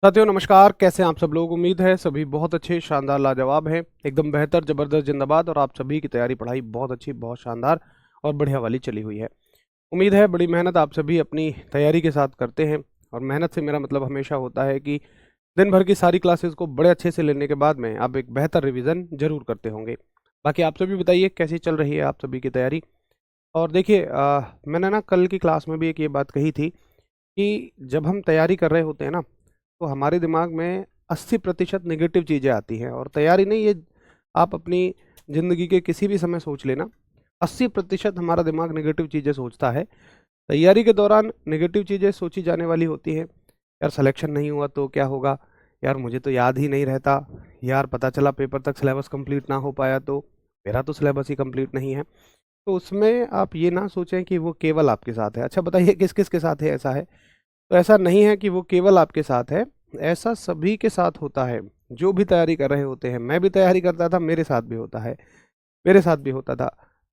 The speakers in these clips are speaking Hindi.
साथियों नमस्कार, कैसे हैं आप सब लोग। उम्मीद है सभी बहुत अच्छे, शानदार, लाजवाब हैं, एकदम बेहतर, ज़बरदस्त, जिंदाबाद। और आप सभी की तैयारी पढ़ाई बहुत अच्छी, बहुत शानदार और बढ़िया वाली चली हुई है। उम्मीद है बड़ी मेहनत आप सभी अपनी तैयारी के साथ करते हैं। और मेहनत से मेरा मतलब हमेशा होता है कि दिन भर की सारी क्लासेस को बड़े अच्छे से लेने के बाद में आप एक बेहतर रिवीजन जरूर करते होंगे। बाकी आप सभी बताइए कैसी चल रही है आप सभी की तैयारी। और देखिए मैंने ना कल की क्लास में भी एक ये बात कही थी कि जब हम तैयारी कर रहे होते हैं ना, तो हमारे दिमाग में 80% नेगेटिव चीज़ें आती हैं। और तैयारी नहीं, ये आप अपनी ज़िंदगी के किसी भी समय सोच लेना, 80% हमारा दिमाग नेगेटिव चीज़ें सोचता है। तैयारी के दौरान नेगेटिव चीज़ें सोची जाने वाली होती हैं। यार सिलेक्शन नहीं हुआ तो क्या होगा, यार मुझे तो याद ही नहीं रहता, यार पता चला पेपर तक सिलेबस कंप्लीट ना हो पाया तो मेरा तो सिलेबस ही कंप्लीट नहीं है। तो उसमें आप ये ना सोचें कि वो केवल आपके साथ है। अच्छा बताइए किस किस के साथ है ऐसा है। तो ऐसा नहीं है कि वो केवल आपके साथ है, ऐसा सभी के साथ होता है जो भी तैयारी कर रहे होते हैं। मैं भी तैयारी करता था, मेरे साथ भी होता है, मेरे साथ भी होता था।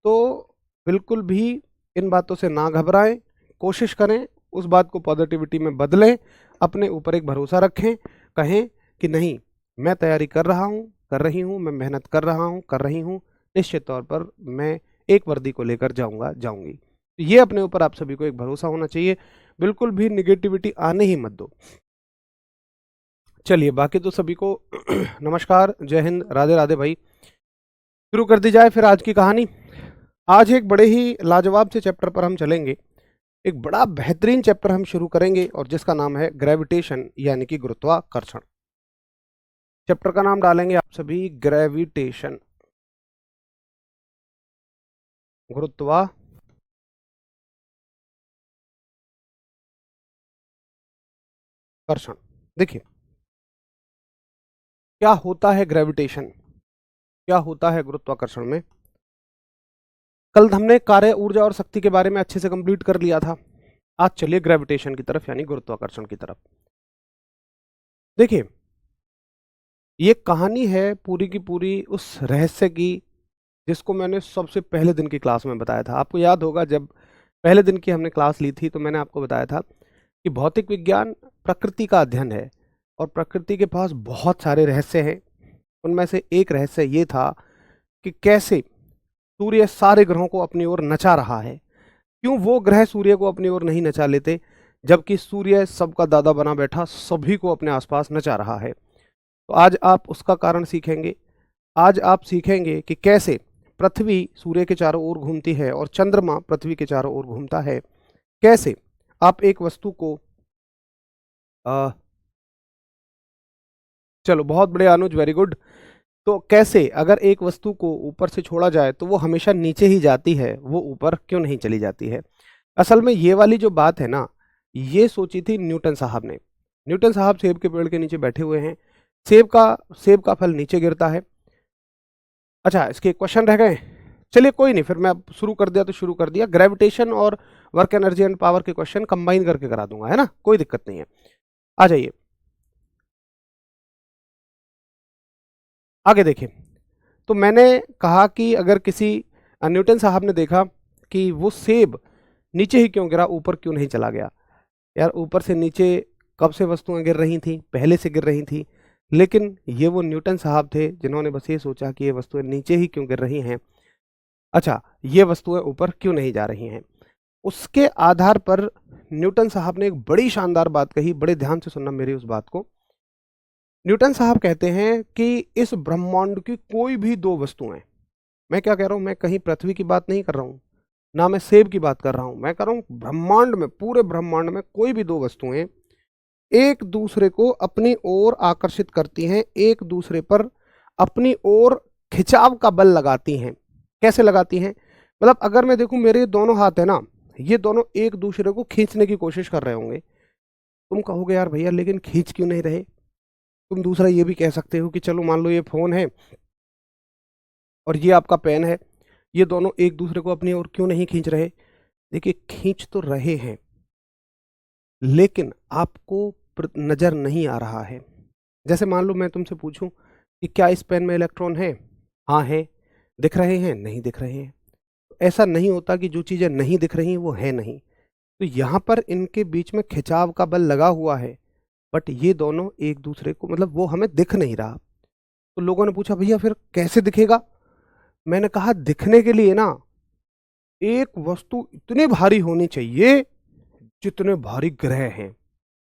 तो बिल्कुल भी इन बातों से ना घबराएं, कोशिश करें उस बात को पॉजिटिविटी में बदलें, अपने ऊपर एक भरोसा रखें, कहें कि नहीं, मैं तैयारी कर रहा हूँ, कर रही हूँ, मैं मेहनत कर रहा हूँ, कर रही हूँ, निश्चित तौर पर मैं एक वर्दी को लेकर जाऊंगा, जाऊंगी। ये अपने ऊपर आप सभी को एक भरोसा होना चाहिए। बिल्कुल भी निगेटिविटी आने ही मत दो। चलिए बाकी तो सभी को नमस्कार, जय हिंद, राधे राधे भाई। शुरू कर दी जाए फिर आज की कहानी। आज एक बड़े ही लाजवाब से चैप्टर पर हम चलेंगे। एक बड़ा बेहतरीन चैप्टर हम शुरू करेंगे और जिसका नाम है ग्रेविटेशन यानी कि गुरुत्वाकर्षण। चैप्टर का नाम डालेंगे आप सभी ग्रेविटेशन, गुरुत्वाकर्षण। देखिए क्या होता है ग्रेविटेशन, क्या होता है गुरुत्वाकर्षण में। कल हमने कार्य, ऊर्जा और शक्ति के बारे में अच्छे से कंप्लीट कर लिया था। आज चलिए ग्रेविटेशन की तरफ यानी गुरुत्वाकर्षण की तरफ। देखिए ये कहानी है पूरी की पूरी उस रहस्य की जिसको मैंने सबसे पहले दिन की क्लास में बताया था। आपको याद होगा जब पहले दिन की हमने क्लास ली थी तो मैंने आपको बताया था कि भौतिक विज्ञान प्रकृति का अध्ययन है और प्रकृति के पास बहुत सारे रहस्य हैं। उनमें से एक रहस्य ये था कि कैसे सूर्य सारे ग्रहों को अपनी ओर नचा रहा है। क्यों वो ग्रह सूर्य को अपनी ओर नहीं नचा लेते, जबकि सूर्य सबका दादा बना बैठा सभी को अपने आसपास नचा रहा है। तो आज आप उसका कारण सीखेंगे। आज आप सीखेंगे कि कैसे पृथ्वी सूर्य के चारों ओर घूमती है और चंद्रमा पृथ्वी के चारों ओर घूमता है। कैसे आप एक वस्तु को चलो बहुत बड़े अनुज, वेरी गुड। तो कैसे अगर एक वस्तु को ऊपर से छोड़ा जाए तो वो हमेशा नीचे ही जाती है, वो ऊपर क्यों नहीं चली जाती है। असल में ये वाली जो बात है ना, ये सोची थी न्यूटन साहब ने। न्यूटन साहब सेब के पेड़ के नीचे बैठे हुए हैं। सेब का फल नीचे गिरता है। अच्छा इसके क्वेश्चन रह गए। चलिए कोई नहीं, फिर मैं अब शुरू कर दिया तो शुरू कर दिया। ग्रेविटेशन और वर्क एनर्जी एंड पावर के क्वेश्चन कंबाइन करके करा दूंगा, है ना, कोई दिक्कत नहीं है। आ जाइए आगे देखिए। तो मैंने कहा कि अगर किसी न्यूटन साहब ने देखा कि वो सेब नीचे ही क्यों गिरा, ऊपर क्यों नहीं चला गया। यार ऊपर से नीचे कब से वस्तुएं गिर रही थी, पहले से गिर रही थी। लेकिन ये वो न्यूटन साहब थे जिन्होंने बस ये सोचा कि ये वस्तुएं नीचे ही क्यों गिर रही हैं। अच्छा ये वस्तुएं ऊपर क्यों नहीं जा रही हैं। उसके आधार पर न्यूटन साहब ने एक बड़ी शानदार बात कही, बड़े ध्यान से सुनना मेरी उस बात को। न्यूटन साहब कहते हैं कि इस ब्रह्मांड की कोई भी दो वस्तुएं, मैं क्या कह रहा हूं, मैं कहीं पृथ्वी की बात नहीं कर रहा हूं, ना मैं सेब की बात कर रहा हूं, मैं कर रहा हूं ब्रह्मांड में, पूरे ब्रह्मांड में कोई भी दो वस्तुएं एक दूसरे को अपनी ओर आकर्षित करती हैं, एक दूसरे पर अपनी ओर खिंचाव का बल लगाती हैं। कैसे लगाती हैं, मतलब अगर मैं देखूं मेरे दोनों हाथ है ना, ये दोनों एक दूसरे को खींचने की कोशिश कर रहे होंगे। तुम कहोगे यार भैया लेकिन खींच क्यों नहीं रहे। तुम दूसरा ये भी कह सकते हो कि चलो मान लो ये फोन है और ये आपका पेन है, ये दोनों एक दूसरे को अपनी ओर क्यों नहीं खींच रहे। देखिए खींच तो रहे हैं लेकिन आपको नजर नहीं आ रहा है। जैसे मान लो मैं तुमसे पूछूं कि क्या इस पेन में इलेक्ट्रॉन है, हाँ है। दिख रहे हैं, नहीं दिख रहे हैं। ऐसा नहीं होता कि जो चीजें नहीं दिख रही वो है नहीं। तो यहां पर इनके बीच में खिंचाव का बल लगा हुआ है। बट ये दोनों एक दूसरे को मतलब वो हमें दिख नहीं रहा। तो लोगों ने पूछा भैया फिर कैसे दिखेगा? मैंने कहा दिखने के लिए ना एक वस्तु इतनी भारी होनी चाहिए जितने भारी ग्रह हैं,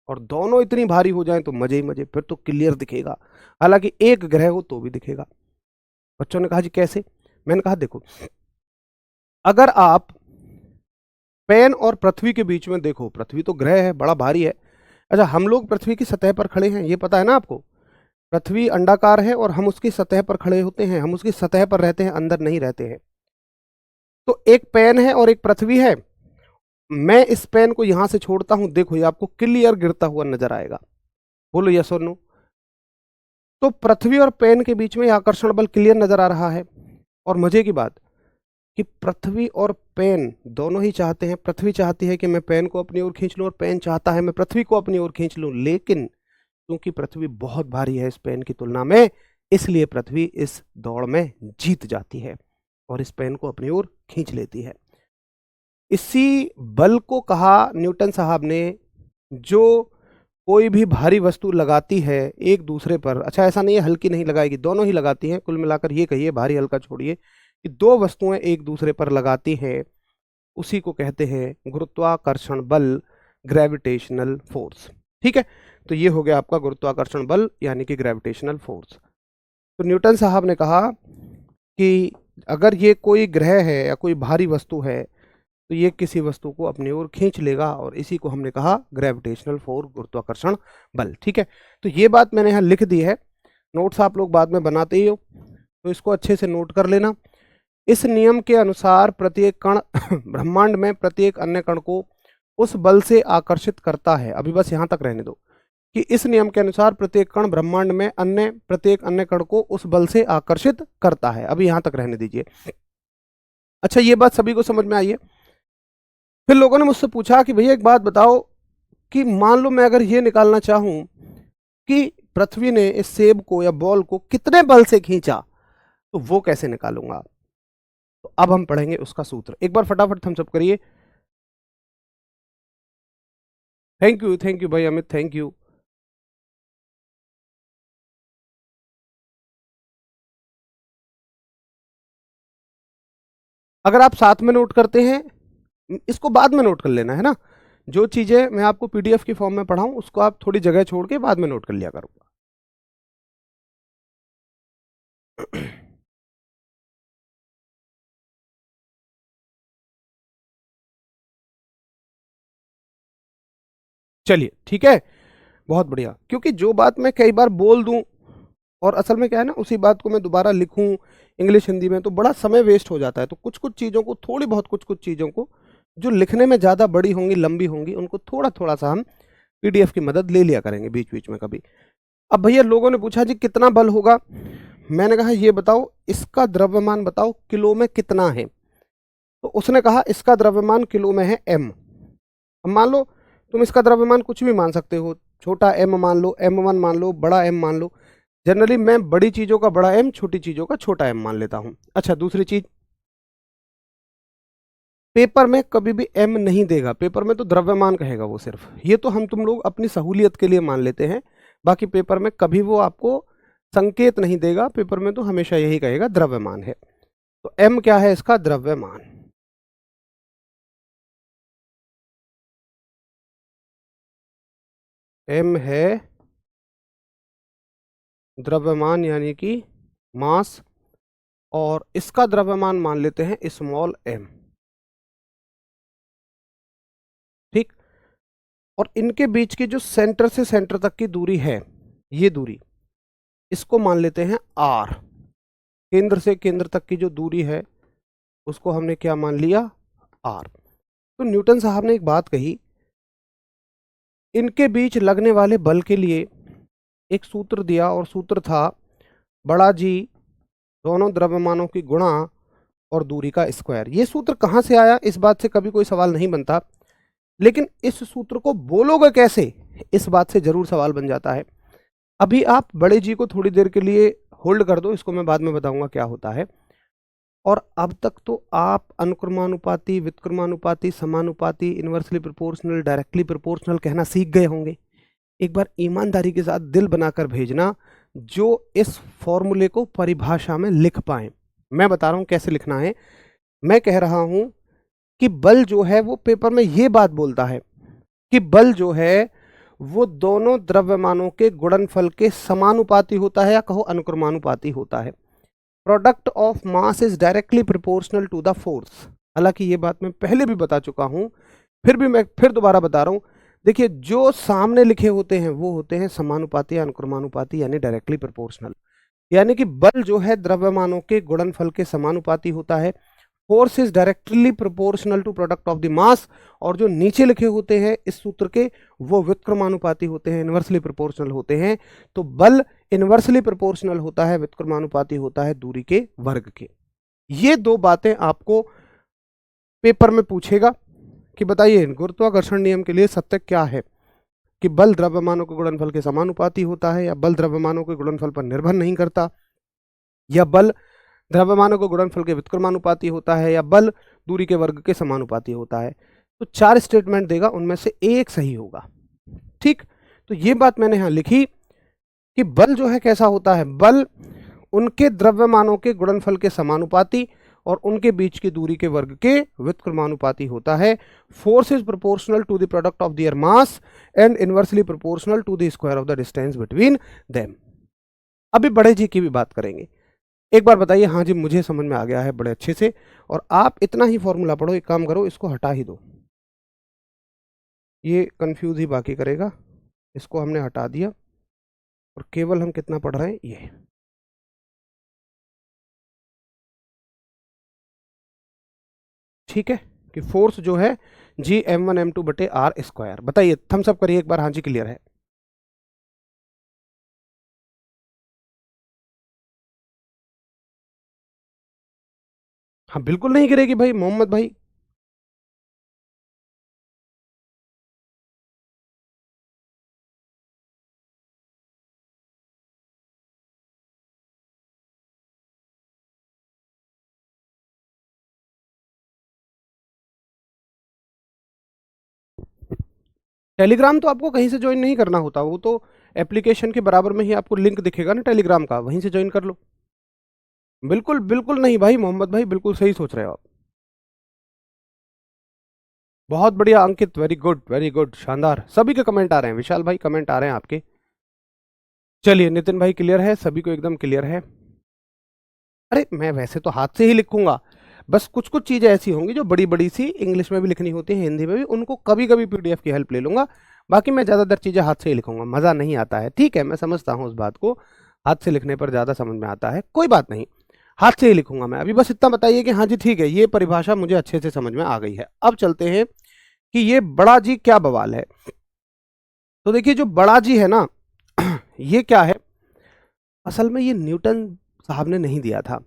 और दोनों इतनी भारी हो जाएं तो मजे ही मजे, फिर तो क्लियर दिखेगा। हालांकि एक ग्रह हो तो भी दिखेगा। बच्चों ने कहा जी कैसे? मैंने कहा देखो, अगर आप पेन और पृथ्वी के बीच में देखो, पृथ्वी तो ग्रह है, बड़ा भारी है। अच्छा, हम लोग पृथ्वी की सतह पर खड़े हैं, ये पता है ना आपको? पृथ्वी अंडाकार है और हम उसकी सतह पर खड़े होते हैं, हम उसकी सतह पर रहते हैं, अंदर नहीं रहते हैं। तो एक पेन है और एक पृथ्वी है। मैं इस पेन को यहां से छोड़ता हूं, देखो ये आपको क्लियर गिरता हुआ नजर आएगा। बोलो यस और नो। तो पृथ्वी और पेन के बीच में आकर्षण बल क्लियर नजर आ रहा है। और मजे की बात कि पृथ्वी और पेन दोनों ही चाहते हैं, पृथ्वी चाहती है कि मैं पेन को अपनी ओर खींच लूं और पेन चाहता है मैं पृथ्वी को अपनी ओर खींच लूं, लेकिन क्योंकि पृथ्वी बहुत भारी है इस पेन की तुलना में, इसलिए पृथ्वी इस दौड़ में जीत जाती है और इस पेन को अपनी ओर खींच लेती है। इसी बल को कहा न्यूटन साहब ने, जो कोई भी भारी वस्तु लगाती है एक दूसरे पर, अच्छा ऐसा नहीं है हल्की नहीं लगाएगी, दोनों ही लगाती हैं, कुल मिलाकर ये कहिए भारी हल्का छोड़िए कि दो वस्तुएं एक दूसरे पर लगाती हैं, उसी को कहते हैं गुरुत्वाकर्षण बल, ग्रेविटेशनल फोर्स। ठीक है, तो ये हो गया आपका गुरुत्वाकर्षण बल यानी कि ग्रेविटेशनल फोर्स। तो न्यूटन साहब ने कहा कि अगर ये कोई ग्रह है या कोई भारी वस्तु है तो ये किसी वस्तु को अपनी ओर खींच लेगा, और इसी को हमने कहा ग्रेविटेशनल फोर्स, गुरुत्वाकर्षण बल। ठीक है, तो ये बात मैंने यहाँ लिख दी है, नोट्स आप लोग बाद में बनाते ही हो, तो इसको अच्छे से नोट कर लेना। इस नियम के अनुसार प्रत्येक कण ब्रह्मांड में प्रत्येक अन्य कण को उस बल से आकर्षित करता है। अभी बस यहां तक रहने दो कि इस नियम के अनुसार प्रत्येक कण ब्रह्मांड में प्रत्येक अन्य कण को उस बल से आकर्षित करता है। अभी यहां तक रहने दीजिए। अच्छा, ये बात सभी को समझ में आई है? फिर लोगों ने मुझसे पूछा कि भैया एक बात बताओ कि मान लो मैं अगर ये निकालना चाहूं कि पृथ्वी ने इस सेब को या बॉल को कितने बल से खींचा, तो वो कैसे निकालूंगा? तो अब हम पढ़ेंगे उसका सूत्र। एक बार फटाफट थम्स अप करिए। थैंक यू भाई अमित, थैंक यू। अगर आप साथ में नोट करते हैं, इसको बाद में नोट कर लेना है ना, जो चीजें मैं आपको पीडीएफ की फॉर्म में पढ़ाऊं उसको आप थोड़ी जगह छोड़ के बाद में नोट कर लिया करूंगा। चलिए ठीक है, बहुत बढ़िया। क्योंकि जो बात मैं कई बार बोल दूं और असल में क्या है ना, उसी बात को मैं दोबारा लिखूं इंग्लिश हिंदी में तो बड़ा समय वेस्ट हो जाता है। तो कुछ कुछ चीज़ों को, थोड़ी बहुत कुछ कुछ चीज़ों को जो लिखने में ज़्यादा बड़ी होंगी, लंबी होंगी, उनको थोड़ा थोड़ा सा हम पीडीएफ की मदद ले लिया करेंगे बीच बीच में कभी। अब भैया लोगों ने पूछा जी कितना बल होगा? मैंने कहा ये बताओ, इसका द्रव्यमान बताओ किलो में कितना है। तो उसने कहा इसका द्रव्यमान किलो में है m। अब मान लो तुम इसका द्रव्यमान कुछ भी मान सकते हो, छोटा m मान लो, m1 मान लो, बड़ा m मान लो। जनरली मैं बड़ी चीज़ों का बड़ा m, छोटी चीज़ों का छोटा m मान लेता हूं। अच्छा, दूसरी चीज़, पेपर में कभी भी m नहीं देगा, पेपर में तो द्रव्यमान कहेगा वो सिर्फ। ये तो हम तुम लोग अपनी सहूलियत के लिए मान लेते हैं, बाकी पेपर में कभी वो आपको संकेत नहीं देगा, पेपर में तो हमेशा यही कहेगा द्रव्यमान है। तो m क्या है? इसका द्रव्यमान। m है द्रव्यमान यानी कि मास, और इसका द्रव्यमान मान लेते हैं स्मॉल m। ठीक, और इनके बीच की जो सेंटर से सेंटर तक की दूरी है, ये दूरी, इसको मान लेते हैं r। केंद्र से केंद्र तक की जो दूरी है उसको हमने क्या मान लिया? r। तो न्यूटन साहब ने एक बात कही, इनके बीच लगने वाले बल के लिए एक सूत्र दिया, और सूत्र था बड़ा जी दोनों द्रव्यमानों की गुणा और दूरी का स्क्वायर। ये सूत्र कहाँ से आया, इस बात से कभी कोई सवाल नहीं बनता, लेकिन इस सूत्र को बोलोगे कैसे, इस बात से जरूर सवाल बन जाता है। अभी आप बड़े जी को थोड़ी देर के लिए होल्ड कर दो, इसको मैं बाद में बताऊंगा क्या होता है। और अब तक तो आप अनुक्रमानुपाती, व्युत्क्रमानुपाती, समानुपाती, इनवर्सली प्रोपोर्शनल, डायरेक्टली प्रोपोर्शनल कहना सीख गए होंगे। एक बार ईमानदारी के साथ दिल बनाकर भेजना जो इस फॉर्मूले को परिभाषा में लिख पाए। मैं बता रहा हूं कैसे लिखना है। मैं कह रहा हूं कि बल जो है वो पेपर में ये बात बोलता है कि बल जो है वो दोनों द्रव्यमानों के गुणनफल के समानुपाती होता है या कहो अनुक्रमानुपाती होता है। Product of mass is directly proportional to the force. हालांकि ये बात मैं पहले भी बता चुका हूं, फिर भी मैं फिर दोबारा बता रहा हूं। देखिए, जो सामने लिखे होते हैं वो होते हैं समानुपाती या अनुक्रमानुपाती यानी डायरेक्टली प्रोपोर्शनल। यानी कि बल जो है द्रव्यमानों के गुणनफल के समानुपाती होता है। Force is directly proportional to product of the mass. और जो नीचे लिखे होते हैं इस सूत्र के वो व्युत्क्रमानुपाती होते हैं, इनवर्सली प्रोपोर्शनल होते हैं। तो बल इनवर्सली प्रोपोर्शनल होता है, व्युत्क्रमानुपाती होता है दूरी के वर्ग के। ये दो बातें आपको पेपर में पूछेगा कि बताइए गुरुत्वाकर्षण नियम के लिए सत्य क्या है, कि बल द्रव्यमानों के गुणनफल के समानुपाती होता है, या बल द्रव्यमानों के गुणनफल पर निर्भर नहीं करता, या बल द्रव्यमानों के गुणनफल के व्युत्क्रमानुपाती होता है, या बल दूरी के वर्ग के समानुपाती होता है। तो 4 स्टेटमेंट देगा, उनमें से एक सही होगा। ठीक, तो ये बात मैंने यहां लिखी कि बल जो है कैसा होता है, बल उनके द्रव्यमानों के गुणनफल के समानुपाती और उनके बीच की दूरी के वर्ग के व्युत्क्रमानुपाती होता है। Force is proportional to the product of their mass and inversely proportional to the square of the distance between them. अभी बड़े जी की भी बात करेंगे। एक बार बताइए, हाँ जी मुझे समझ में आ गया है बड़े अच्छे से। और आप इतना ही फॉर्मूला पढ़ो, एक काम करो इसको हटा ही दो, ये कंफ्यूज ही बाकी करेगा। इसको हमने हटा दिया और केवल हम कितना पढ़ रहे हैं, ये ठीक है कि फोर्स जो है G m1m2/r²। बताइए, थम्स अप करिए एक बार, हाँ जी क्लियर है। हाँ बिल्कुल नहीं गिरेगी भाई मोहम्मद भाई। टेलीग्राम तो आपको कहीं से ज्वाइन नहीं करना होता, वो तो एप्लीकेशन के बराबर में ही आपको लिंक दिखेगा ना टेलीग्राम का, वहीं से ज्वाइन कर लो। बिल्कुल बिल्कुल नहीं भाई मोहम्मद भाई, बिल्कुल सही सोच रहे हो आप। बहुत बढ़िया अंकित, वेरी गुड, शानदार। सभी के कमेंट आ रहे हैं, विशाल भाई कमेंट आ रहे हैं आपके। चलिए नितिन भाई क्लियर है, सभी को एकदम क्लियर है। अरे मैं वैसे तो हाथ से ही लिखूंगा, बस कुछ कुछ चीजें ऐसी होंगी जो बड़ी बड़ी सी इंग्लिश में भी लिखनी होती है, हिंदी में भी, उनको कभी कभी पीडीएफ की हेल्प ले लूंगा। बाकी मैं ज्यादातर चीजें हाथ से ही लिखूंगा, मजा नहीं आता है। ठीक है, मैं समझता हूँ उस बात को, हाथ से लिखने पर ज्यादा समझ में आता है, कोई बात नहीं, हाथ से ही लिखूंगा मैं। अभी बस इतना बताइए कि हाँ जी ठीक है, ये परिभाषा मुझे अच्छे से समझ में आ गई है। अब चलते हैं कि ये बड़ा जी क्या बवाल है। तो देखिए जो बड़ा जी है ना ये क्या है, असल में ये न्यूटन साहब ने नहीं दिया था,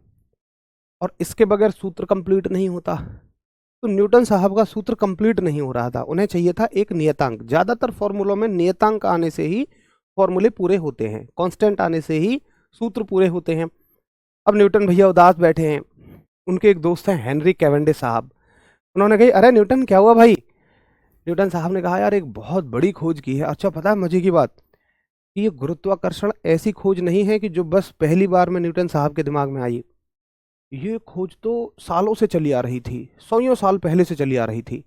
और इसके बगैर सूत्र कंप्लीट नहीं होता। तो न्यूटन साहब का सूत्र कंप्लीट नहीं हो रहा था, उन्हें चाहिए था एक नियतांक। ज्यादातर फॉर्मूलों में नियतांक आने से ही फॉर्मूले पूरे होते हैं, कांस्टेंट आने से ही सूत्र पूरे होते हैं। अब न्यूटन भैया उदास बैठे हैं, उनके एक दोस्त हैं हेनरी कैवेंडिश साहब। उन्होंने कही, अरे न्यूटन क्या हुआ भाई। न्यूटन साहब ने कहा, यार एक बहुत बड़ी खोज की है। अच्छा पता है मजे की बात, कि ये गुरुत्वाकर्षण ऐसी खोज नहीं है कि जो बस पहली बार में न्यूटन साहब के दिमाग में आई। ये खोज तो सालों से चली आ रही थी, सौ साल पहले से चली आ रही थी।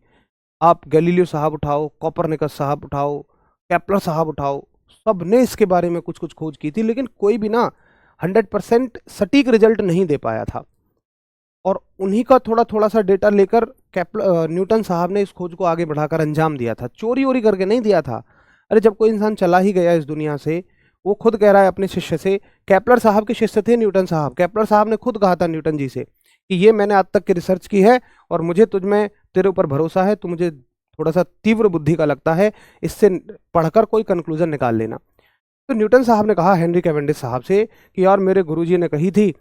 आप गैलीलियो साहब उठाओ, कोपरनिकस साहब उठाओ, केपलर साहब उठाओ, सब ने इसके बारे में कुछ कुछ खोज की थी, लेकिन कोई भी ना 100% सटीक रिजल्ट नहीं दे पाया था। और उन्हीं का थोड़ा थोड़ा सा डेटा लेकर न्यूटन साहब ने इस खोज को आगे बढ़ाकर अंजाम दिया था, चोरी वोरी करके नहीं दिया था। अरे जब कोई इंसान चला ही गया इस दुनिया से, वो खुद कह रहा है अपने शिष्य से, केपलर साहब के शिष्य थे न्यूटन साहब, केपलर साहब ने खुद कहा था न्यूटन जी से कि ये मैंने आज तक की रिसर्च की है और मुझे तुझ में तेरे ऊपर भरोसा है, तो मुझे थोड़ा सा तीव्र बुद्धि का लगता है, इससे पढ़कर कोई कंक्लूजन निकाल लेना। तो न्यूटन साहब ने कहा हेनरी कैवेंडिश साहब से कि यार मेरे गुरुजी ने कही थी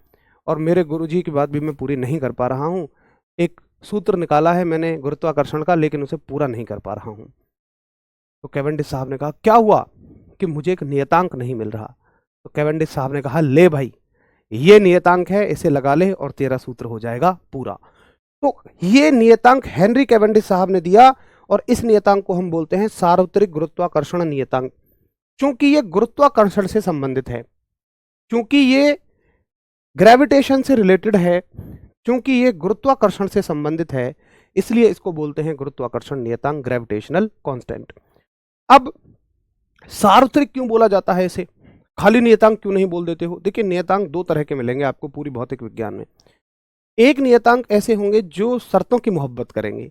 और मेरे गुरुजी की बात भी मैं पूरी नहीं कर पा रहा हूँ। एक सूत्र निकाला है मैंने गुरुत्वाकर्षण का, लेकिन उसे पूरा नहीं कर पा रहा हूँ। तो कैवेंडिश साहब ने कहा, क्या हुआ, कि मुझे एक नियतांक नहीं मिल रहा। तो कैवेंडिश साहब ने कहा, ले भाई ये नियतांक है, इसे लगा ले और तेरा सूत्र हो जाएगा पूरा। तो ये नियतांक हेनरी कैवेंडिश साहब ने दिया, और इस नियतांक को हम बोलते हैं सार्वत्रिक गुरुत्वाकर्षण नियतांक। चूंकि ये गुरुत्वाकर्षण से संबंधित है, चूंकि ये ग्रेविटेशन से रिलेटेड है, चूंकि ये गुरुत्वाकर्षण से संबंधित है, इसलिए इसको बोलते हैं गुरुत्वाकर्षण नियतांक, ग्रेविटेशनल कांस्टेंट। अब सार्वत्रिक क्यों बोला जाता है इसे, खाली नियतांक क्यों नहीं बोल देते हो? देखिए, नियतांक दो तरह के मिलेंगे आपको पूरी भौतिक विज्ञान में। एक नियतांक ऐसे होंगे जो शर्तों की मोहब्बत करेंगे,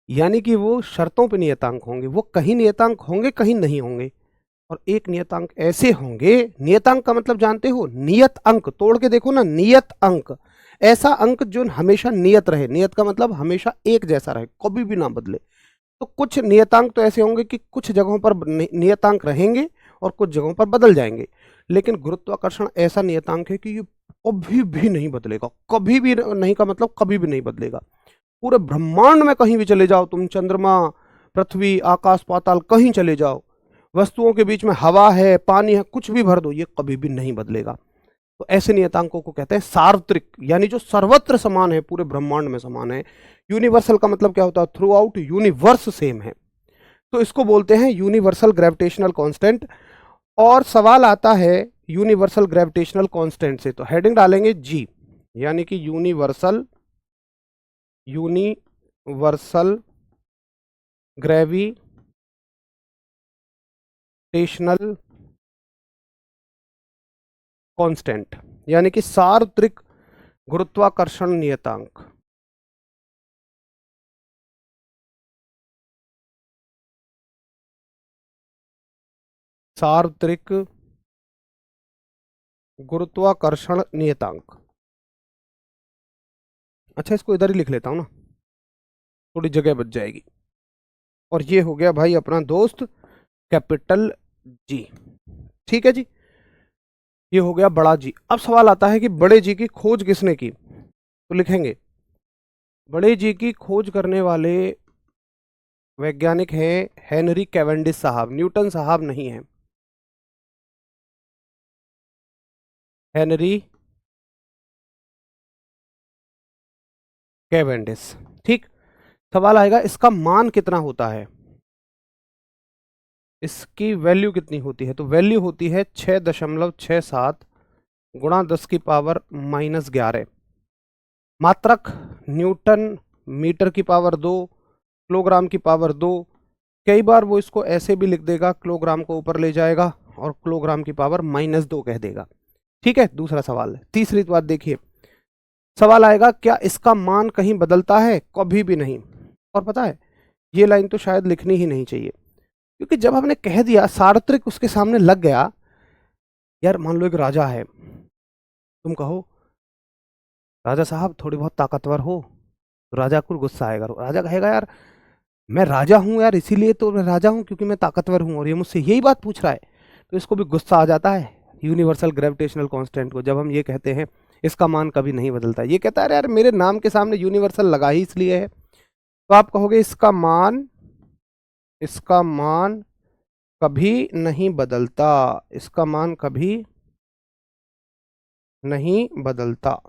यानी कि वो शर्तों पे नियतांक होंगे, वो कहीं नियतांक होंगे कहीं नहीं होंगे। और एक नियतांक ऐसे होंगे, नियतांक का मतलब जानते हो, नियत अंक, तोड़ के देखो ना, नियत अंक, ऐसा अंक जो हमेशा नियत रहे। नियत का मतलब हमेशा एक जैसा रहे, कभी भी ना बदले। तो कुछ नियतांक तो ऐसे होंगे कि कुछ जगहों पर नियतांक रहेंगे और कुछ जगहों पर बदल जाएंगे। लेकिन गुरुत्वाकर्षण ऐसा नियतांक है कि ये कभी भी नहीं बदलेगा, कभी भी नहीं का मतलब कभी भी नहीं बदलेगा। पूरे ब्रह्मांड में कहीं भी चले जाओ तुम, चंद्रमा, पृथ्वी, आकाश पाताल, कहीं चले जाओ, वस्तुओं के बीच में हवा है, पानी है, कुछ भी भर दो, ये कभी भी नहीं बदलेगा। तो ऐसे नियतांकों को कहते हैं सार्वत्रिक, यानी जो सर्वत्र समान है, पूरे ब्रह्मांड में समान है। यूनिवर्सल का मतलब क्या होता है? थ्रू आउट यूनिवर्स सेम है, तो इसको बोलते हैं यूनिवर्सल ग्रेविटेशनल कांस्टेंट। और सवाल आता है यूनिवर्सल ग्रेविटेशनल कांस्टेंट से, तो हेडिंग डालेंगे जी, यानी कि यूनिवर्सल ग्रेविटेशनल कांस्टेंट, यानी कि सार्वत्रिक गुरुत्वाकर्षण नियतांक। सार्वत्रिक गुरुत्वाकर्षण नियतांक। अच्छा, इसको इधर ही लिख लेता हूं ना, थोड़ी जगह बच जाएगी। और ये हो गया भाई अपना दोस्त कैपिटल जी, ठीक है जी, ये हो गया बड़ा जी। अब सवाल आता है कि बड़े जी की खोज किसने की, तो लिखेंगे बड़े जी की खोज करने वाले वैज्ञानिक हैं हेनरी कैवेंडिश साहब, न्यूटन साहब नहीं है, हेनरी कैवेंडिश। ठीक, सवाल आएगा इसका मान कितना होता है, इसकी वैल्यू कितनी होती है, तो वैल्यू होती है 6.67 गुणा 10 की पावर -11। मात्रक न्यूटन, मीटर की पावर 2, किलोग्राम की पावर 2। कई बार वो इसको ऐसे भी लिख देगा, किलोग्राम को ऊपर ले जाएगा और किलोग्राम की पावर -2 कह देगा। ठीक है, दूसरा सवाल है। तीसरी बात देखिए, सवाल आएगा क्या इसका मान कहीं बदलता है, कभी भी नहीं। और पता है, ये लाइन तो शायद लिखनी ही नहीं चाहिए, क्योंकि जब हमने कह दिया सार्वत्रिक उसके सामने लग गया, यार मान लो एक राजा है, तुम कहो राजा साहब थोड़ी बहुत ताकतवर हो, तो राजा को गुस्सा आएगा, राजा कहेगा यार मैं राजा हूं यार, इसीलिए तो मैं राजा हूं क्योंकि मैं ताकतवर हूं और ये मुझसे यही बात पूछ रहा है, तो इसको भी गुस्सा आ जाता है यूनिवर्सल ग्रेविटेशनल कांस्टेंट को, जब हम ये कहते हैं इसका मान कभी नहीं बदलता। ये कहता है यार मेरे नाम के सामने यूनिवर्सल लगा ही इसलिए है, तो आप कहोगे इसका मान कभी नहीं बदलता, इसका मान कभी नहीं बदलता।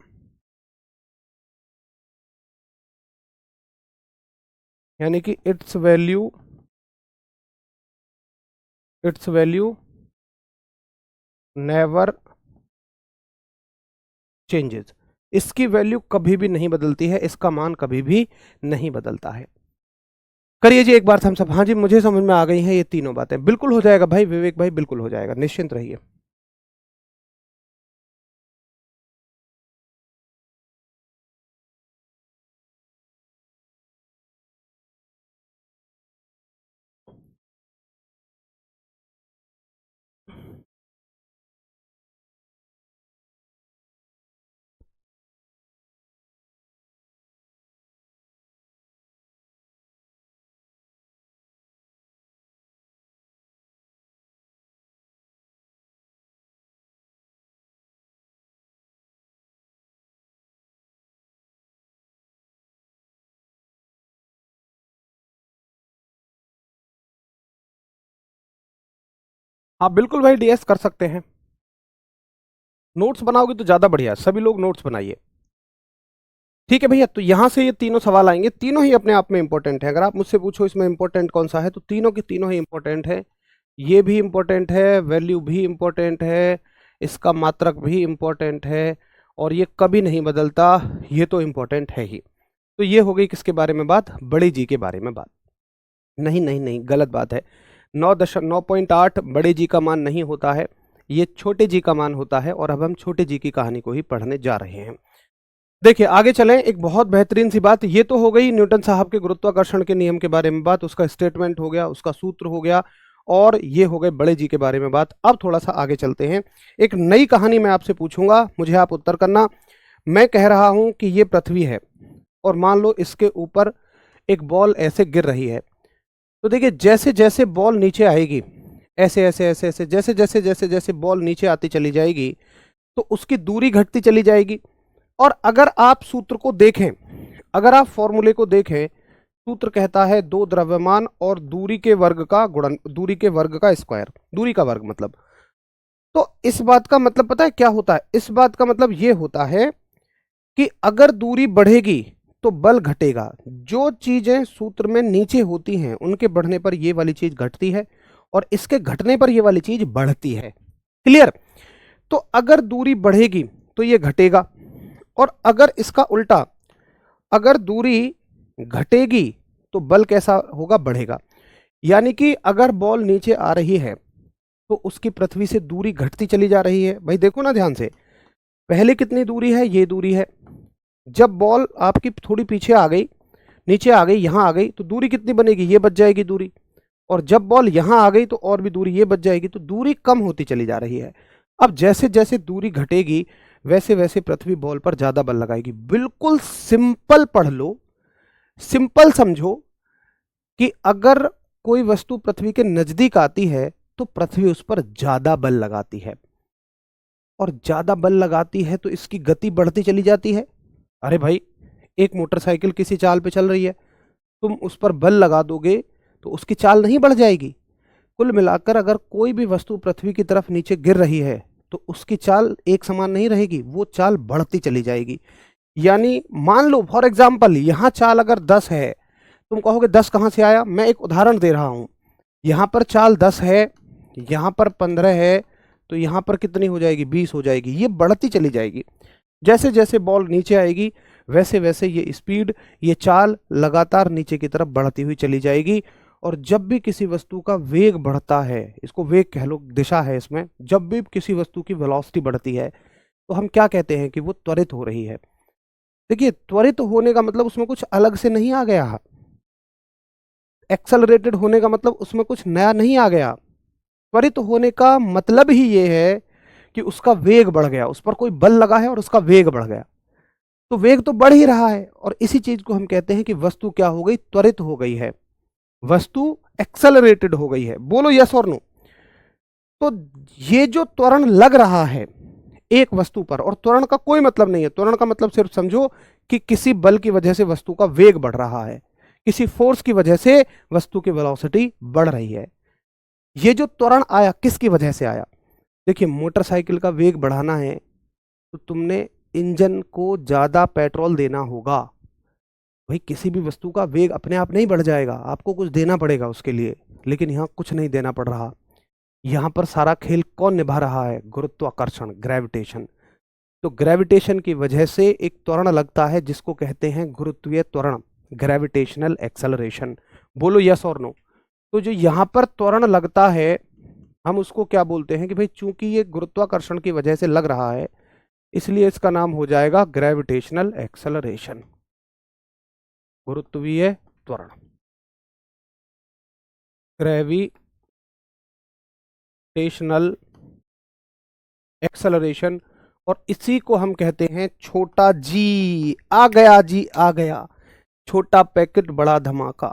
यानी कि इट्स वैल्यू नेवर चेंजेस, इसकी वैल्यू कभी भी नहीं बदलती है, इसका मान कभी भी नहीं बदलता है। करिए जी एक बार हम सब, हाँ जी मुझे समझ में आ गई हैं ये तीनों बातें, बिल्कुल हो जाएगा भाई विवेक भाई, बिल्कुल हो जाएगा, निश्चिंत रहिए। हाँ बिल्कुल भाई, डीएस कर सकते हैं, नोट्स बनाओगे तो ज्यादा बढ़िया, सभी लोग नोट्स बनाइए। ठीक है भैया, तो यहां से ये तीनों सवाल आएंगे, तीनों ही अपने आप में इंपॉर्टेंट है। अगर आप मुझसे पूछो इसमें इंपॉर्टेंट कौन सा है, तो तीनों के तीनों ही इंपॉर्टेंट है। ये भी इम्पोर्टेंट है, वैल्यू भी इम्पोर्टेंट है, इसका मात्रक भी इम्पोर्टेंट है, और ये कभी नहीं बदलता, ये तो इम्पोर्टेंट है ही। तो ये हो गई किसके बारे में बात? बड़े जी के बारे में बात। नहीं नहीं नहीं, गलत बात है। 9.8 बड़े जी का मान नहीं होता है, ये छोटे जी का मान होता है, और अब हम छोटे जी की कहानी को ही पढ़ने जा रहे हैं। देखिए आगे चलें, एक बहुत बेहतरीन सी बात, ये तो हो गई न्यूटन साहब के गुरुत्वाकर्षण के नियम के बारे में बात, उसका स्टेटमेंट हो गया, उसका सूत्र हो गया, और ये हो गए बड़े जी के बारे में बात। अब थोड़ा सा आगे चलते हैं, एक नई कहानी मैं आपसे पूछूंगा, मुझे आप उत्तर करना। मैं कह रहा हूं कि ये पृथ्वी है, और मान लो इसके ऊपर एक बॉल ऐसे गिर रही है। तो देखिए जैसे जैसे बॉल नीचे आएगी, ऐसे ऐसे ऐसे ऐसे जैसे जैसे जैसे जैसे बॉल नीचे आती चली जाएगी, तो उसकी दूरी घटती चली जाएगी। और अगर आप सूत्र को देखें, अगर आप फॉर्मूले को देखें, सूत्र कहता है दो द्रव्यमान और दूरी के वर्ग का गुणन, दूरी के वर्ग का स्क्वायर, दूरी का वर्ग मतलब। तो इस बात का मतलब पता है क्या होता है? इस बात का मतलब ये होता है कि अगर दूरी बढ़ेगी तो बल घटेगा। जो चीजें सूत्र में नीचे होती हैं उनके बढ़ने पर ये वाली चीज घटती है, और इसके घटने पर ये वाली चीज बढ़ती है। क्लियर? तो अगर दूरी बढ़ेगी तो ये घटेगा, और अगर इसका उल्टा, अगर दूरी घटेगी तो बल कैसा होगा? बढ़ेगा। यानी कि अगर बॉल नीचे आ रही है तो उसकी पृथ्वी से दूरी घटती चली जा रही है। भाई देखो ना ध्यान से, पहले कितनी दूरी है? ये दूरी है। जब बॉल आपकी थोड़ी पीछे आ गई, नीचे आ गई, यहां आ गई, तो दूरी कितनी बनेगी? ये बच जाएगी दूरी। और जब बॉल यहां आ गई तो और भी दूरी ये बच जाएगी, तो दूरी कम होती चली जा रही है। अब जैसे जैसे दूरी घटेगी वैसे वैसे पृथ्वी बॉल पर ज्यादा बल लगाएगी। बिल्कुल सिंपल पढ़ लो, सिंपल समझो कि अगर कोई वस्तु पृथ्वी के नजदीक आती है तो पृथ्वी उस पर ज्यादा बल लगाती है, और ज्यादा बल लगाती है तो इसकी गति बढ़ती चली जाती है। अरे भाई, एक मोटरसाइकिल किसी चाल पे चल रही है, तुम उस पर बल लगा दोगे तो उसकी चाल नहीं बढ़ जाएगी? कुल मिलाकर अगर कोई भी वस्तु पृथ्वी की तरफ नीचे गिर रही है तो उसकी चाल एक समान नहीं रहेगी, वो चाल बढ़ती चली जाएगी। यानी मान लो फॉर एग्जाम्पल यहां चाल अगर 10 है, तुम कहोगे 10 कहां से आया? मैं एक उदाहरण दे रहा हूं। यहां पर चाल 10 है, यहां पर 15 है, तो यहां पर कितनी हो जाएगी? 20 हो जाएगी। ये बढ़ती चली जाएगी। जैसे जैसे बॉल नीचे आएगी वैसे वैसे ये स्पीड, ये चाल लगातार नीचे की तरफ बढ़ती हुई चली जाएगी। और जब भी किसी वस्तु का वेग बढ़ता है, इसको वेग कह लो, दिशा है इसमें, जब भी किसी वस्तु की वेलोसिटी बढ़ती है तो हम क्या कहते हैं? कि वो त्वरित हो रही है। देखिए त्वरित होने का मतलब उसमें कुछ अलग से नहीं आ गया, एक्सेलरेटेड होने का मतलब उसमें कुछ नया नहीं आ गया। त्वरित होने का मतलब ही ये है कि उसका वेग बढ़ गया, उस पर कोई बल लगा है और उसका वेग बढ़ गया। तो वेग तो बढ़ ही रहा है, और इसी चीज को हम कहते हैं कि वस्तु क्या हो गई? त्वरित हो गई है, वस्तु एक्सेलरेटेड हो गई है। बोलो यस और नो। तो ये जो त्वरण लग रहा है एक वस्तु पर, और त्वरण का कोई मतलब नहीं है, त्वरण का मतलब सिर्फ समझो कि किसी बल की वजह से वस्तु का वेग बढ़ रहा है, किसी फोर्स की वजह से वस्तु की वेलोसिटी बढ़ रही है। ये जो त्वरण आया किसकी वजह से आया? देखिए मोटरसाइकिल का वेग बढ़ाना है तो तुमने इंजन को ज्यादा पेट्रोल देना होगा। भाई किसी भी वस्तु का वेग अपने आप नहीं बढ़ जाएगा, आपको कुछ देना पड़ेगा उसके लिए। लेकिन यहाँ कुछ नहीं देना पड़ रहा, यहाँ पर सारा खेल कौन निभा रहा है? गुरुत्वाकर्षण, ग्रेविटेशन। तो ग्रेविटेशन की वजह से एक त्वरण लगता है जिसको कहते हैं गुरुत्वीय त्वरण, ग्रेविटेशनल एक्सेलरेशन। बोलो यस और नो। तो जो यहाँ पर त्वरण लगता है हम उसको क्या बोलते हैं? कि भाई चूंकि ये गुरुत्वाकर्षण की वजह से लग रहा है इसलिए इसका नाम हो जाएगा ग्रेविटेशनल एक्सेलरेशन, गुरुत्वीय त्वरण, ग्रेविटेशनल एक्सेलरेशन। और इसी को हम कहते हैं छोटा जी। आ गया जी, आ गया। छोटा पैकेट बड़ा धमाका।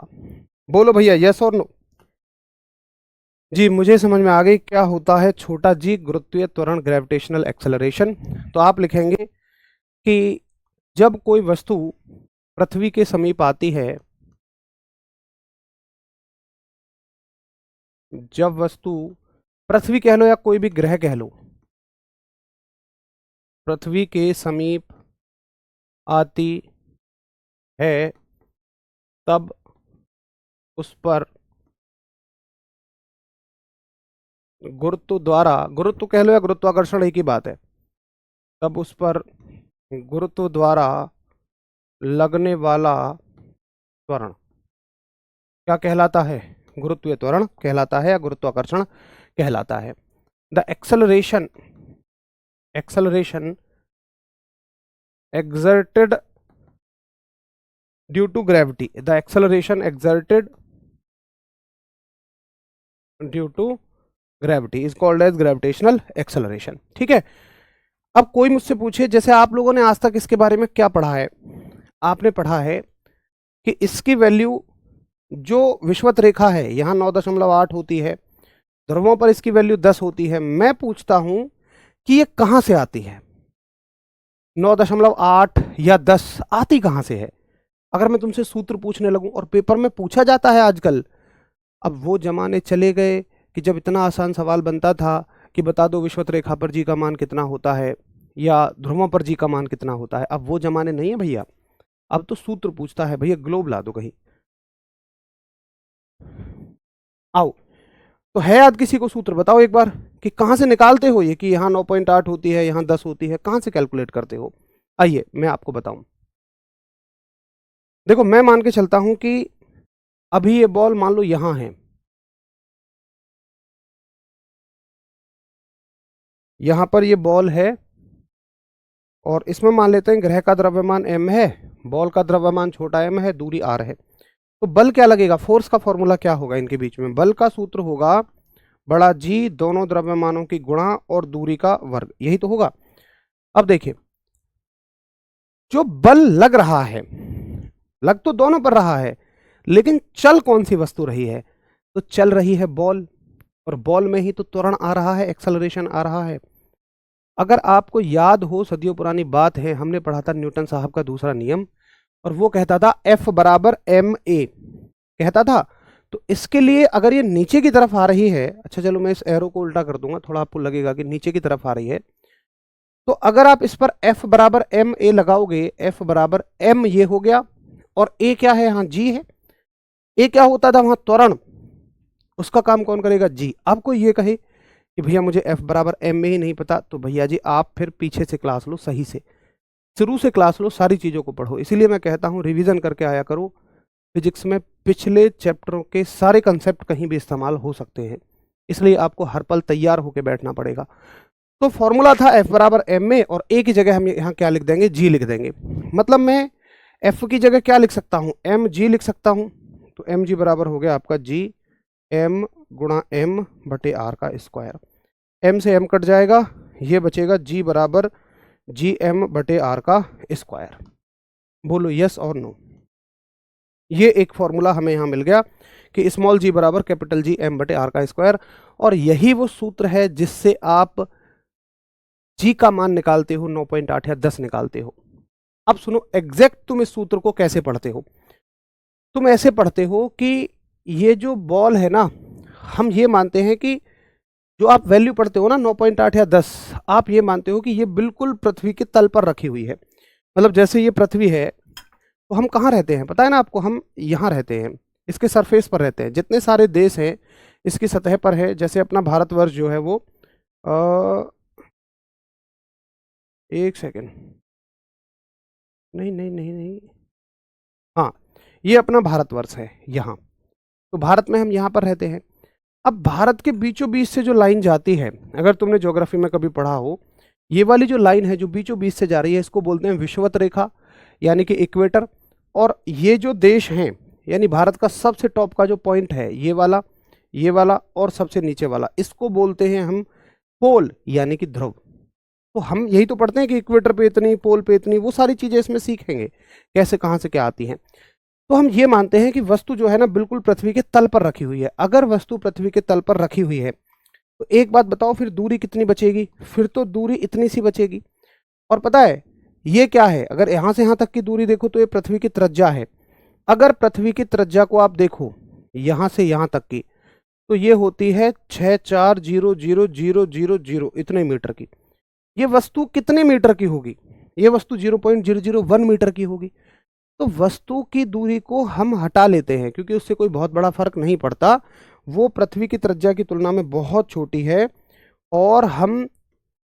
बोलो भैया यस और नो। जी मुझे समझ में आ गई क्या होता है छोटा जी, गुरुत्वीय त्वरण, ग्रेविटेशनल एक्सेलरेशन। तो आप लिखेंगे कि जब कोई वस्तु पृथ्वी के समीप आती है, जब वस्तु, पृथ्वी कह लो या कोई भी ग्रह कह लो, पृथ्वी के समीप आती है तब उस पर गुरुत्व द्वारा, गुरुत्व कह लो या गुरुत्वाकर्षण एक ही बात है, तब उस पर गुरुत्व द्वारा लगने वाला त्वरण क्या कहलाता है? गुरुत्वीय त्वरण कहलाता है या गुरुत्वाकर्षण कहलाता है। The acceleration exerted due to gravity, the acceleration exerted due to gravity is called as gravitational acceleration। ठीक है, अब कोई मुझसे पूछे, जैसे आप लोगों ने आज तक इसके बारे में क्या पढ़ा है? आपने पढ़ा है कि इसकी वैल्यू जो विषुवत रेखा है यहाँ 9.8 होती है, ध्रुवों पर इसकी वैल्यू 10 होती है। मैं पूछता हूं कि ये कहां से आती है? 9.8 या 10 आती कहां से है? अगर मैं तुमसे सूत्र पूछने लगूं, और पेपर में पूछा जाता है आजकल, अब वो जमाने चले गए कि जब इतना आसान सवाल बनता था कि बता दो विषुवत रेखा पर जी का मान कितना होता है या ध्रुवों पर जी का मान कितना होता है। अब वो जमाने नहीं है भैया, अब तो सूत्र पूछता है, भैया ग्लोब ला दो कहीं। आओ, तो है याद किसी को सूत्र? बताओ एक बार कि कहां से निकालते हो ये, कि यहाँ 9.8 होती है, यहाँ 10 होती है, कहां से कैलकुलेट करते हो? आइए मैं आपको बताऊं। देखो, मैं मान के चलता हूं कि अभी ये बॉल मान लो यहां है, यहां पर ये बॉल है, और इसमें मान लेते हैं ग्रह का द्रव्यमान m है, बॉल का द्रव्यमान छोटा m है, दूरी r है। तो बल क्या लगेगा? फोर्स का फॉर्मूला क्या होगा इनके बीच में? बल का सूत्र होगा बड़ा जी दोनों द्रव्यमानों की गुणा और दूरी का वर्ग, यही तो होगा। अब देखिए, जो बल लग रहा है, लग तो दोनों पर रहा है, लेकिन चल कौन सी वस्तु रही है? तो चल रही है बॉल, और बॉल में ही तो त्वरण आ रहा है, एक्सेलरेशन आ रहा है। अगर आपको याद हो, सदियों पुरानी बात है, हमने पढ़ा था न्यूटन साहब का दूसरा नियम, और वो कहता था F बराबर ma कहता था। तो इसके लिए अगर ये नीचे की तरफ आ रही है, अच्छा चलो मैं इस एरो को उल्टा कर दूंगा, थोड़ा आपको लगेगा कि नीचे की तरफ आ रही है, तो अगर आप इस पर F बराबर ma लगाओगे, F बराबर m ये हो गया, और a क्या है? यहाँ g है। a क्या होता था वहां? त्वरण, उसका काम कौन करेगा? g। अब कोई ये कहे कि भैया मुझे F बराबर m में ही नहीं पता, तो भैया जी आप फिर पीछे से क्लास लो, सही से शुरू से क्लास लो, सारी चीज़ों को पढ़ो। इसीलिए मैं कहता हूँ रिवीजन करके आया करो। फिजिक्स में पिछले चैप्टरों के सारे कंसेप्ट कहीं भी इस्तेमाल हो सकते हैं, इसलिए आपको हर पल तैयार होकर बैठना पड़ेगा। तो फॉर्मूला था F बराबर m में, और a की जगह हम यहाँ क्या लिख देंगे? g लिख देंगे। मतलब मैं F की जगह क्या लिख सकता हूँ? mg लिख सकता हूँ। तो mg बराबर हो गया आपका g m गुणा m बटे r का स्क्वायर। m से m कट जाएगा, ये बचेगा g बराबर जी एम बटे आर का स्क्वायर। बोलो यस और नो। ये एक फॉर्मूला हमें यहाँ मिल गया कि स्मॉल जी बराबर कैपिटल जी एम बटे आर का स्क्वायर, और यही वो सूत्र है जिससे आप जी का मान निकालते हो, 9.8 या 10 निकालते हो। अब सुनो, एग्जैक्ट तुम इस सूत्र को कैसे पढ़ते हो? तुम ऐसे पढ़ते हो कि ये जो बॉल है ना, हम ये मानते हैं कि जो आप वैल्यू पढ़ते हो ना 9.8 या 10, आप ये मानते हो कि ये बिल्कुल पृथ्वी के तल पर रखी हुई है। मतलब जैसे ये पृथ्वी है, तो हम कहाँ रहते हैं पता है ना आपको? हम यहाँ रहते हैं, इसके सरफेस पर रहते हैं। जितने सारे देश हैं इसकी सतह पर है। जैसे अपना भारतवर्ष जो है वो एक सेकेंड, नहीं नहीं नहीं नहीं, हाँ, ये अपना भारतवर्ष है यहाँ। तो भारत में हम यहाँ पर रहते हैं। अब भारत के बीचों बीच से जो लाइन जाती है, अगर तुमने ज्योग्राफी में कभी पढ़ा हो, ये वाली जो लाइन है जो बीचों बीच से जा रही है, इसको बोलते हैं विषुवत रेखा, यानी कि इक्वेटर। और ये जो देश हैं, यानी भारत का सबसे टॉप का जो पॉइंट है, ये वाला और सबसे नीचे वाला, इसको बोलते हैं हम पोल, यानी कि ध्रुव। तो हम यही तो पढ़ते हैं कि इक्वेटर पे इतनी, पोल पे इतनी, वो सारी चीज़ें इसमें सीखेंगे कैसे कहाँ से क्या आती हैं। तो हम ये मानते हैं कि वस्तु जो है ना बिल्कुल पृथ्वी के तल पर रखी हुई है। अगर वस्तु पृथ्वी के तल पर रखी हुई है तो एक बात बताओ, फिर दूरी कितनी बचेगी? फिर तो दूरी इतनी सी बचेगी। और पता है ये क्या है? अगर यहाँ से यहाँ तक की दूरी देखो तो ये पृथ्वी की त्रिज्या है। अगर पृथ्वी की त्रिज्या को आप देखो यहाँ से यहाँ तक की, तो ये होती है 6400000 इतने मीटर की। ये वस्तु कितने मीटर की होगी? ये वस्तु 0.001 मीटर की होगी। तो वस्तु की दूरी को हम हटा लेते हैं क्योंकि उससे कोई बहुत बड़ा फर्क नहीं पड़ता। वो पृथ्वी की त्रिज्या की तुलना में बहुत छोटी है, और हम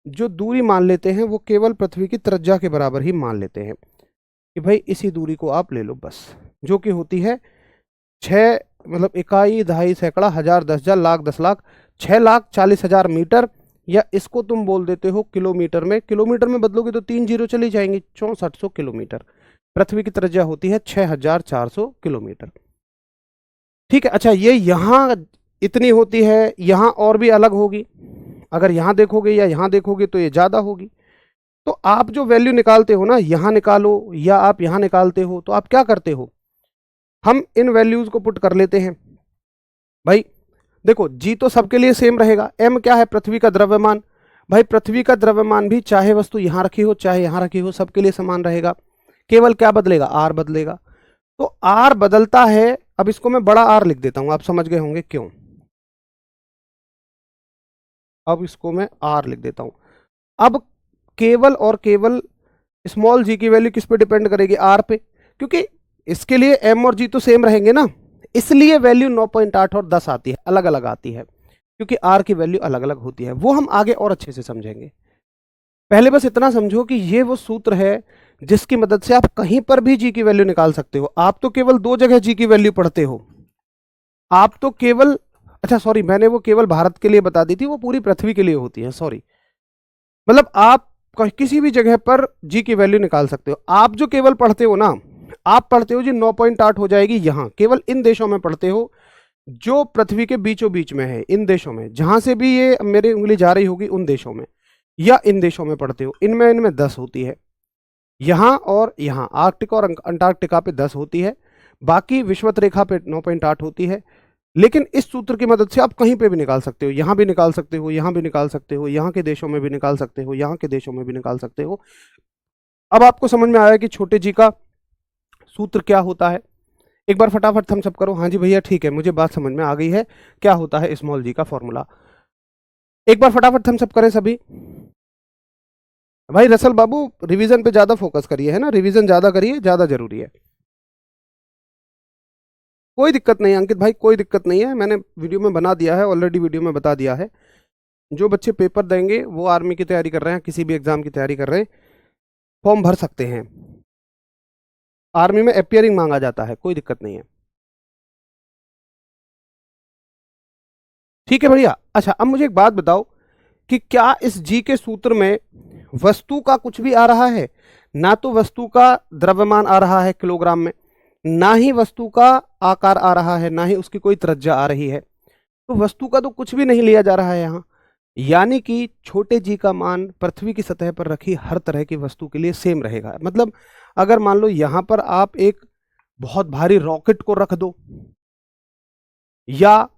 जो दूरी मान लेते हैं वो केवल पृथ्वी की त्रिज्या के बराबर ही मान लेते हैं कि भाई इसी दूरी को आप ले लो बस, जो कि होती है 6, मतलब इकाई, दहाई, सैकड़ा, हजार, 10,000, लाख, 10,00,000, 6,40,000 मीटर, या इसको तुम बोल देते हो किलोमीटर में। किलोमीटर में बदलोगे तो 3 जीरो चली जाएंगी, 6400 किलोमीटर। पृथ्वी की त्रिज्या होती है 6,400 किलोमीटर। ठीक है, अच्छा ये यहाँ इतनी होती है, यहाँ और भी अलग होगी। अगर यहाँ देखोगे या यहाँ देखोगे तो ये ज़्यादा होगी। तो आप जो वैल्यू निकालते हो ना, यहाँ निकालो या आप यहाँ निकालते हो, तो आप क्या करते हो, हम इन वैल्यूज को पुट कर लेते हैं। भाई देखो, जी तो सबके लिए सेम रहेगा। एम क्या है, पृथ्वी का द्रव्यमान। भाई पृथ्वी का द्रव्यमान भी चाहे वस्तु यहाँ रखी हो चाहे यहाँ रखी हो, सबके लिए समान रहेगा। केवल क्या बदलेगा, आर बदलेगा। तो आर बदलता है। अब इसको मैं बड़ा आर लिख देता हूं, आप समझ गए होंगे क्यों। अब इसको मैं आर लिख देता हूं। अब केवल और केवल स्मॉल जी की वैल्यू किस पे डिपेंड करेगी, आर पे, क्योंकि इसके लिए एम और जी तो सेम रहेंगे ना, इसलिए वैल्यू 9.8 और 10 आती है, अलग अलग आती है, क्योंकि आर की वैल्यू अलग अलग होती है। वो हम आगे और अच्छे से समझेंगे। पहले बस इतना समझो कि ये वो सूत्र है जिसकी मदद से आप कहीं पर भी जी की वैल्यू निकाल सकते हो। आप तो केवल 2 जगह जी की वैल्यू पढ़ते हो। आप तो केवल, अच्छा सॉरी, मैंने वो केवल भारत के लिए बता दी थी, वो पूरी पृथ्वी के लिए होती है, सॉरी। मतलब आप किसी भी जगह पर जी की वैल्यू निकाल सकते हो। आप जो केवल पढ़ते हो ना, आप पढ़ते हो जी 9.8 हो जाएगी, यहां केवल इन देशों में पढ़ते हो जो पृथ्वी के बीचों बीच में है, इन देशों में, जहां से भी ये मेरी उंगली जा रही होगी उन देशों में, या इन देशों में पढ़ते हो। इनमें 10 होती है, यहां और यहां, आर्कटिक और अंटार्कटिका पे 10 होती है, बाकी विषुवत रेखा पे 9.8 होती है। लेकिन इस सूत्र की मदद से आप कहीं पे भी निकाल सकते हो, यहां भी निकाल सकते हो, यहां भी निकाल सकते हो, यहां के देशों में भी निकाल सकते हो, यहां के देशों में भी निकाल सकते हो। अब आपको समझ में आया कि छोटे जी का सूत्र क्या होता है। एक बार फटाफट थम्स अप करो, हाँ जी भैया ठीक है, मुझे बात समझ में आ गई है, क्या होता है स्मॉल जी का फॉर्मूला। एक बार फटाफट थम्स अप करें सभी। भाई रसल बाबू रिवीजन पे ज्यादा फोकस करिए, है ना, रिवीजन ज्यादा करिए, ज्यादा जरूरी है। कोई दिक्कत नहीं अंकित भाई, कोई दिक्कत नहीं है, मैंने वीडियो में बना दिया है ऑलरेडी, वीडियो में बता दिया है। जो बच्चे पेपर देंगे वो आर्मी की तैयारी कर रहे हैं, किसी भी एग्जाम की तैयारी कर रहे हैं, फॉर्म भर सकते हैं। आर्मी में अपियरिंग मांगा जाता है, कोई दिक्कत नहीं है। ठीक है बढ़िया। अच्छा अब मुझे एक बात बताओ कि क्या इस जी के सूत्र में वस्तु का कुछ भी आ रहा है? ना तो वस्तु का द्रव्यमान आ रहा है किलोग्राम में, ना ही वस्तु का आकार आ रहा है, ना ही उसकी कोई त्रिज्या आ रही है। तो वस्तु का तो कुछ भी नहीं लिया जा रहा है यहाँ, यानी कि छोटे जी का मान पृथ्वी की सतह पर रखी हर तरह की वस्तु के लिए सेम रहेगा। मतलब अगर मान लो यहाँ पर आप एक बहुत भारी रॉकेट को रख दो, या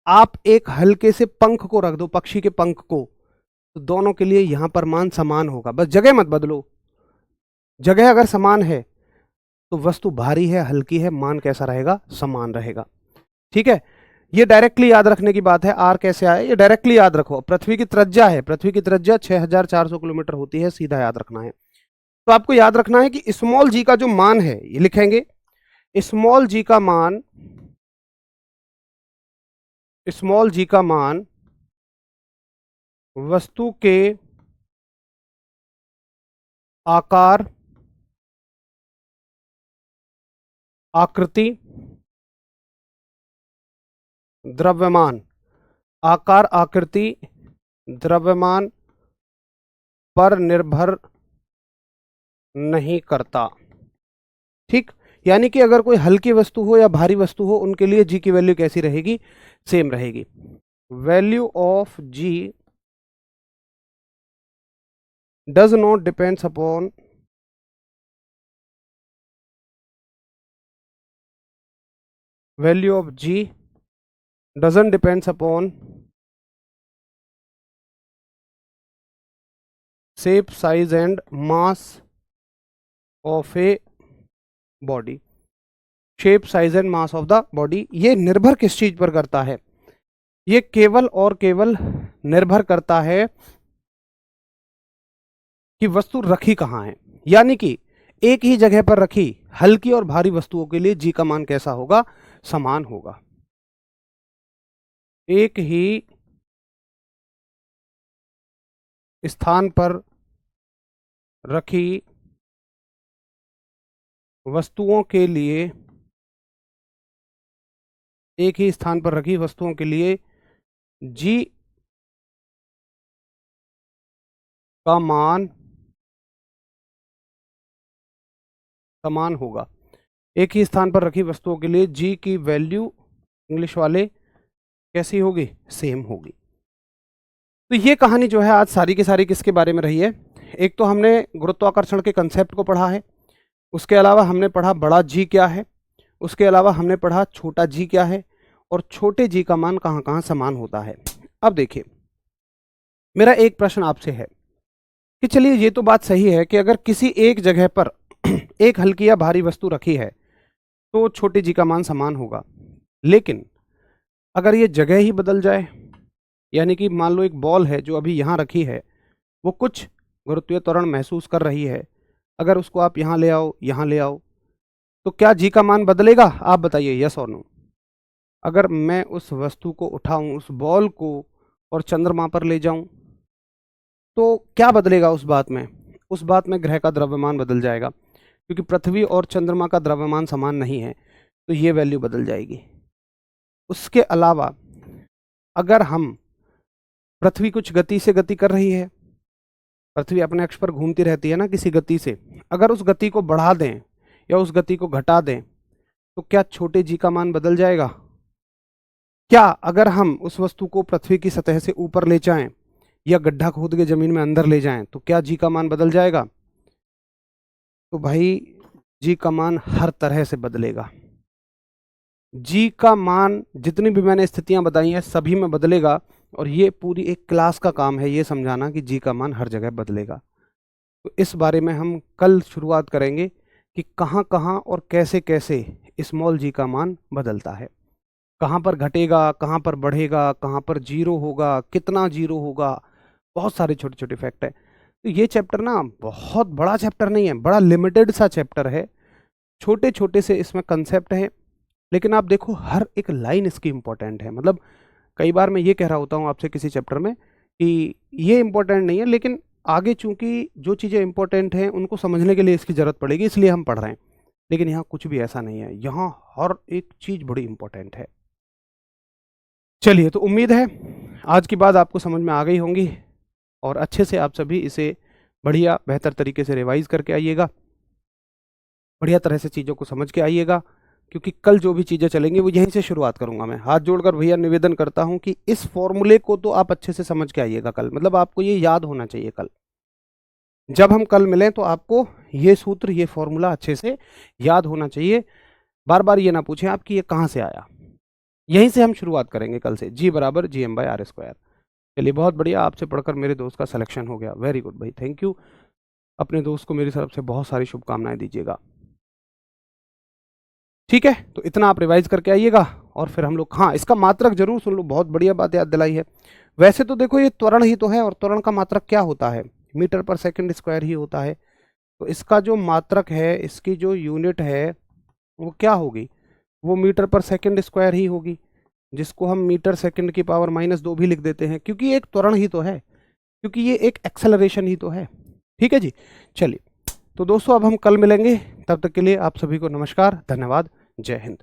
आप एक हल्के से पंख को रख दो, पक्षी के पंख को, तो दोनों के लिए यहां पर मान समान होगा, बस जगह मत बदलो। जगह अगर समान है तो वस्तु भारी है हल्की है, मान कैसा रहेगा, समान रहेगा। ठीक है, ये डायरेक्टली याद रखने की बात है। आर कैसे आए ये डायरेक्टली याद रखो। पृथ्वी की त्रिज्या है, पृथ्वी की त्रिज्या 6,400 किलोमीटर होती है, सीधा याद रखना है। तो आपको याद रखना है कि स्मॉल जी का जो मान है, ये लिखेंगे स्मॉल जी का मान, स्मॉल जी का मान वस्तु के आकार, आकृति, द्रव्यमान, आकार आकृति द्रव्यमान पर निर्भर नहीं करता। ठीक, यानी कि अगर कोई हल्की वस्तु हो या भारी वस्तु हो, उनके लिए जी की वैल्यू कैसी रहेगी, सेम रहेगी। Value of G does not depends upon value of G doesn't depends upon shape size and mass of a body. Shape size and mass of the body, ये निर्भर किस चीज पर करता है, ये केवल और केवल निर्भर करता है कि वस्तु रखी कहां है। यानी कि एक ही जगह पर रखी हल्की और भारी वस्तुओं के लिए जी का मान कैसा होगा, समान होगा। एक ही स्थान पर रखी वस्तुओं के लिए, एक ही स्थान पर रखी वस्तुओं के लिए जी का मान समान होगा। एक ही स्थान पर रखी वस्तुओं के लिए जी की वैल्यू इंग्लिश वाले कैसी होगी? सेम होगी। तो ये कहानी जो है आज सारी की सारी किसके बारे में रही है? एक तो हमने गुरुत्वाकर्षण के कंसेप्ट को पढ़ा है, उसके अलावा हमने पढ़ा बड़ा जी क्या है, उसके अलावा हमने पढ़ा छोटा जी क्या है, और छोटे जी का मान कहाँ कहाँ समान होता है। अब देखिए, मेरा एक प्रश्न आपसे है कि चलिए ये तो बात सही है कि अगर किसी एक जगह पर एक हल्की या भारी वस्तु रखी है तो छोटे जी का मान समान होगा, लेकिन अगर ये जगह ही बदल जाए, यानी कि मान लो एक बॉल है जो अभी यहाँ रखी है, वो कुछ गुरुत्वीय त्वरण महसूस कर रही है, अगर उसको आप यहाँ ले आओ, यहाँ ले आओ, तो क्या जी का मान बदलेगा? आप बताइए, यस और नो। अगर मैं उस वस्तु को उठाऊं, उस बॉल को, और चंद्रमा पर ले जाऊं, तो क्या बदलेगा उस बात में? उस बात में ग्रह का द्रव्यमान बदल जाएगा, क्योंकि पृथ्वी और चंद्रमा का द्रव्यमान समान नहीं है, तो ये वैल्यू बदल जाएगी। उसके अलावा अगर हम, पृथ्वी कुछ गति से गति कर रही है, पृथ्वी अपने अक्ष पर घूमती रहती है ना किसी गति से, अगर उस गति को बढ़ा दें या उस गति को घटा दें, तो क्या छोटे जी का मान बदल जाएगा? क्या अगर हम उस वस्तु को पृथ्वी की सतह से ऊपर ले जाएं या गड्ढा खोद के जमीन में अंदर ले जाएं, तो क्या जी का मान बदल जाएगा? तो भाई जी का मान हर तरह से बदलेगा। जी का मान जितनी भी मैंने स्थितियां बताई हैं सभी में बदलेगा, और ये पूरी एक क्लास का काम है ये समझाना कि जी का मान हर जगह बदलेगा। तो इस बारे में हम कल शुरुआत करेंगे कि कहाँ कहाँ और कैसे कैसे स्मॉल जी का मान बदलता है, कहाँ पर घटेगा, कहाँ पर बढ़ेगा, कहाँ पर जीरो होगा, कितना जीरो होगा, बहुत सारे छोटे छोटे फैक्ट है। तो ये चैप्टर ना बहुत बड़ा चैप्टर नहीं है, बड़ा लिमिटेड सा चैप्टर है, छोटे छोटे से इसमें कंसेप्ट हैं, लेकिन आप देखो हर एक लाइन इसकी इंपॉर्टेंट है। मतलब कई बार मैं ये कह रहा होता हूँ आपसे किसी चैप्टर में कि ये इंपॉर्टेंट नहीं है, लेकिन आगे चूंकि जो चीज़ें इंपॉर्टेंट हैं उनको समझने के लिए इसकी ज़रूरत पड़ेगी, इसलिए हम पढ़ रहे हैं। लेकिन यहाँ कुछ भी ऐसा नहीं है, यहाँ हर एक चीज़ बड़ी इंपॉर्टेंट है। चलिए, तो उम्मीद है आज की बात आपको समझ में आ गई होंगी, और अच्छे से आप सभी इसे बढ़िया बेहतर तरीके से रिवाइज करके आइएगा, बढ़िया तरह से चीज़ों को समझ के आइएगा, क्योंकि कल जो भी चीज़ें चलेंगी वो यहीं से शुरुआत करूंगा। मैं हाथ जोड़कर भैया निवेदन करता हूं कि इस फॉर्मूले को तो आप अच्छे से समझ के आइएगा कल, मतलब आपको ये याद होना चाहिए कल। जब हम कल मिलें तो आपको ये सूत्र, ये फॉर्मूला अच्छे से याद होना चाहिए। बार बार ये ना पूछें आप कि ये कहाँ से आया। यहीं से हम शुरुआत करेंगे कल से, जी बराबर GM/r²। चलिए, बहुत बढ़िया, आपसे पढ़कर मेरे दोस्त का सिलेक्शन हो गया, वेरी गुड भाई, थैंक यू। अपने दोस्त को मेरी तरफ से बहुत सारी शुभकामनाएं दीजिएगा। ठीक है, तो इतना आप रिवाइज करके आइएगा, और फिर हम लोग, हाँ इसका मात्रक जरूर सुन लो, बहुत बढ़िया बात याद दिलाई है। वैसे तो देखो ये त्वरण ही तो है, और त्वरण का मात्रक क्या होता है? मीटर पर सेकंड स्क्वायर ही होता है। तो इसका जो मात्रक है, इसकी जो यूनिट है वो क्या होगी? वो मीटर पर सेकंड स्क्वायर ही होगी, जिसको हम मीटर सेकंड की पावर -2 भी लिख देते हैं, क्योंकि ये एक त्वरण ही तो है, क्योंकि ये एक एक्सेलरेशन ही तो है। ठीक है जी, चलिए, तो दोस्तों अब हम कल मिलेंगे, तब तक के लिए आप सभी को नमस्कार, धन्यवाद, जय हिंद।